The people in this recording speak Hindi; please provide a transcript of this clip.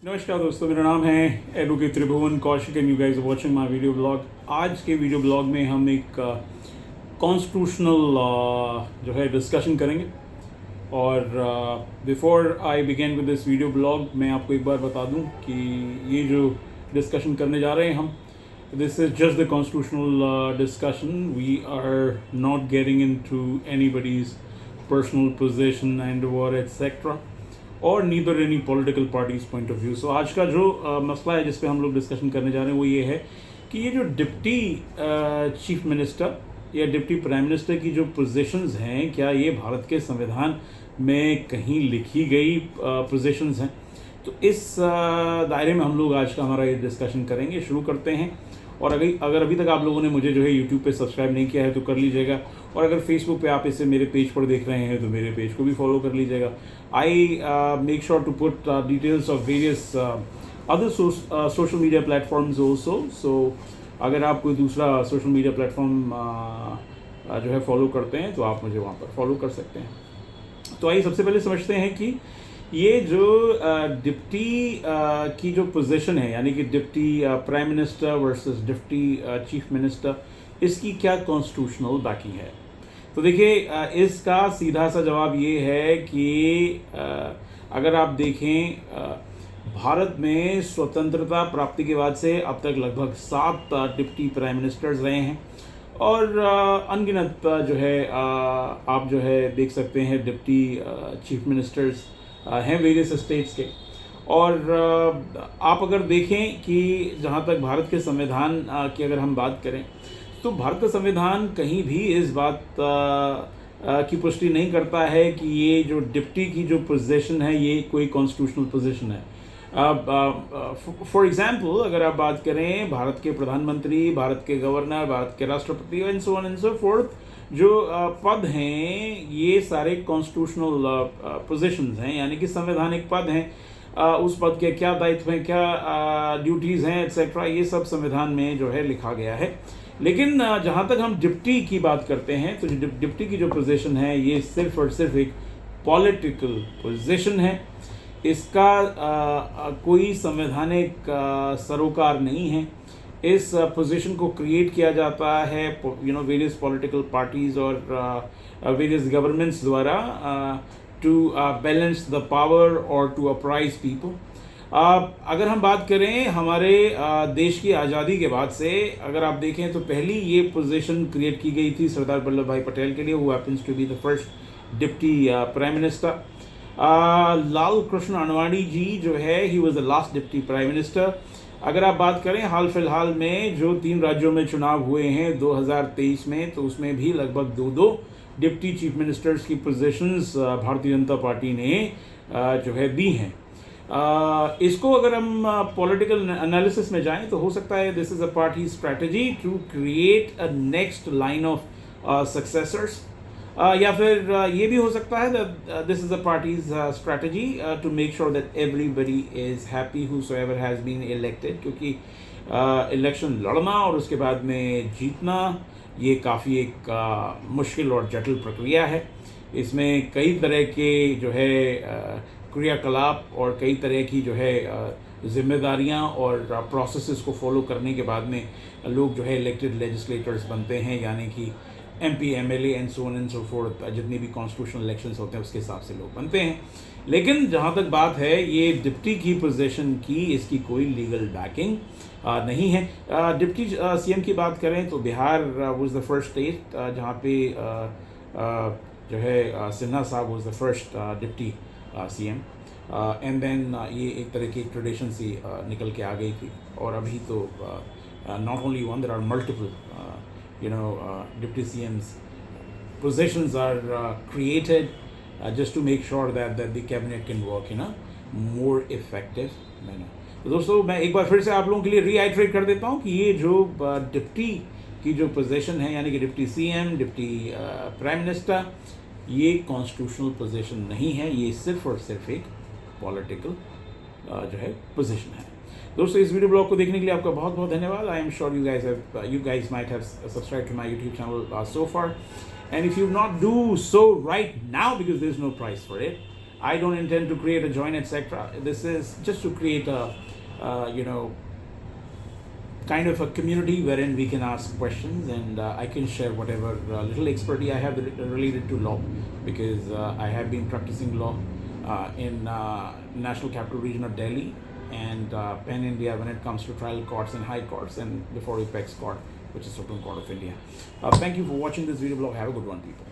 नमस्कार दोस्तों, मेरा नाम है advocate Tribhuvan Kaushik and you guys are watching my video blog. आज के वीडियो ब्लॉग में हम एक कॉन्स्टिट्यूशनल जो है डिस्कशन करेंगे। और before I begin with this video blog, मैं आपको एक बार बता दूं कि ये जो डिस्कशन करने जा रहे हैं हम, this is just the constitutional discussion. We are not getting into anybody's personal position and war etcetera और neither any political parties point of view. So आज का जो मसला है जिस पे हम लोग डिस्कशन करने जा रहे हैं वो ये है कि ये जो डिप्टी चीफ मिनिस्टर या डिप्टी प्राइम मिनिस्टर की जो पोजीशंस हैं, क्या ये भारत के संविधान में कहीं लिखी गई पोजीशंस हैं? तो इस दायरे में हम लोग आज का हमारा ये डिस्कशन करेंगे। शुरू करते हैं। और अगर अभी तक आप लोगों ने मुझे जो है यूट्यूब पे सब्सक्राइब नहीं किया है तो कर लीजिएगा, और अगर फेसबुक पे आप इसे मेरे पेज पर देख रहे हैं तो मेरे पेज को भी फॉलो कर लीजिएगा। I make sure to put details of various other social media platforms also. So अगर आप कोई दूसरा सोशल मीडिया प्लेटफॉर्म जो है फॉलो करते हैं तो आप मुझे वहाँ पर फॉलो कर सकते हैं। तो आइए सबसे पहले समझते हैं कि ये जो डिप्टी की जो पोजीशन है, यानी कि deputy prime minister versus deputy chief minister, इसकी क्या कॉन्स्टिट्यूशनल बैकिंग है? तो देखिए, इसका सीधा सा जवाब ये है कि अगर आप देखें, भारत में स्वतंत्रता प्राप्ति के बाद से अब तक लगभग 7 डिप्टी प्राइम मिनिस्टर्स रहे हैं और अनगिनत जो है आप जो है देख सकते हैं डिप्टी चीफ मिनिस्टर्स हैं वेरियस स्टेट्स के। और आप अगर देखें कि जहाँ तक भारत के संविधान की अगर हम बात करें तो भारत का संविधान कहीं भी इस बात की पुष्टि नहीं करता है कि ये जो डिप्टी की जो पोजीशन है ये कोई कॉन्स्टिट्यूशनल पोजीशन है। फॉर एग्जाम्पल, अगर आप बात करें भारत के प्रधानमंत्री, भारत के गवर्नर, भारत के राष्ट्रपति and so on and so fourth, जो पद हैं ये सारे कॉन्स्टिट्यूशनल पोजीशंस हैं, यानी कि संवैधानिक पद हैं। उस पद के क्या दायित्व हैं, क्या ड्यूटीज़ हैं एटसेट्रा, ये सब संविधान में जो है लिखा गया है। लेकिन जहाँ तक हम डिप्टी की बात करते हैं तो डिप्टी की जो पोजीशन है ये सिर्फ और सिर्फ एक पॉलिटिकल पोजीशन है। इसका कोई संवैधानिक सरोकार नहीं है। इस पोजीशन को क्रिएट किया जाता है वेरियस पॉलिटिकल पार्टीज और वेरियस गवर्नमेंट्स द्वारा टू बैलेंस द पावर और टू अपराइज पीपल। अगर हम बात करें हमारे देश की आज़ादी के बाद से, अगर आप देखें तो पहली ये पोजीशन क्रिएट की गई थी सरदार वल्लभ भाई पटेल के लिए, who happens to be the first deputy prime minister. Lal Krishna Advani ji जो है, he was the last deputy prime minister. अगर आप बात करें हाल फिलहाल में जो 3 राज्यों में चुनाव हुए हैं 2023 में, तो उसमें भी लगभग 2 डिप्टी चीफ मिनिस्टर्स की पोजीशंस भारतीय जनता पार्टी ने जो है दी हैं। इसको अगर हम पॉलिटिकल एनालिसिस में जाएं तो हो सकता है this is a party strategy to create a next line of successors, या फिर ये भी हो सकता है that this is a party's strategy to make sure that everybody is happy whosoever has been elected, क्योंकि इलेक्शन लड़ना और उसके बाद में जीतना ये काफ़ी एक मुश्किल और जटिल प्रक्रिया है। इसमें कई तरह के जो है क्रियाकलाप और कई तरह की जो है जिम्मेदारियां और प्रोसेसेस को फॉलो करने के बाद में लोग जो है इलेक्टेड लेजिस्लेटर्स बनते हैं, यानी कि MP, MLA and so on and so fourth, जितनी भी कॉन्स्टिट्यूशनल इलेक्शंस होते हैं उसके हिसाब से लोग बनते हैं। लेकिन जहाँ तक बात है ये डिप्टी की पोजीशन की, इसकी कोई लीगल बैकिंग नहीं है। डिप्टी CM की बात करें तो Bihar was the first state जहाँ पे जो है सिन्हा साहब was the first deputy CM, and then ये एक तरह की ट्रेडिशन सी निकल के आ गई थी। और अभी तो not only one, there are multiple deputy CM's positions are created just to make sure that the cabinet can work in a more effective manner. तो दोस्तों, मैं एक बार फिर से आप लोगों के लिए रीआइट्रेट कर देता हूँ कि ये जो डिप्टी की जो पोजीशन है, यानी कि deputy CM, deputy prime minister, ये कॉन्स्टिट्यूशनल पोजीशन नहीं है, ये सिर्फ और सिर्फ एक पॉलिटिकल जो है पोजीशन है। दोस्तों, इस वीडियो ब्लॉग को देखने के लिए आपका बहुत बहुत धन्यवाद। I am sure you guys might have subscribed to my YouTube channel so far, and if you not do so right now, because there is no price for it, I don't intend to create a joint, etc. This is just to create a, kind of a community wherein we can ask questions, and I can share whatever little expertise I have related to law, because I have been practicing law in National Capital Region of Delhi and Pan India when it comes to trial courts and high courts, and before Apex Court, which is Supreme Court of India. Thank you for watching this video blog. Have a good one, people.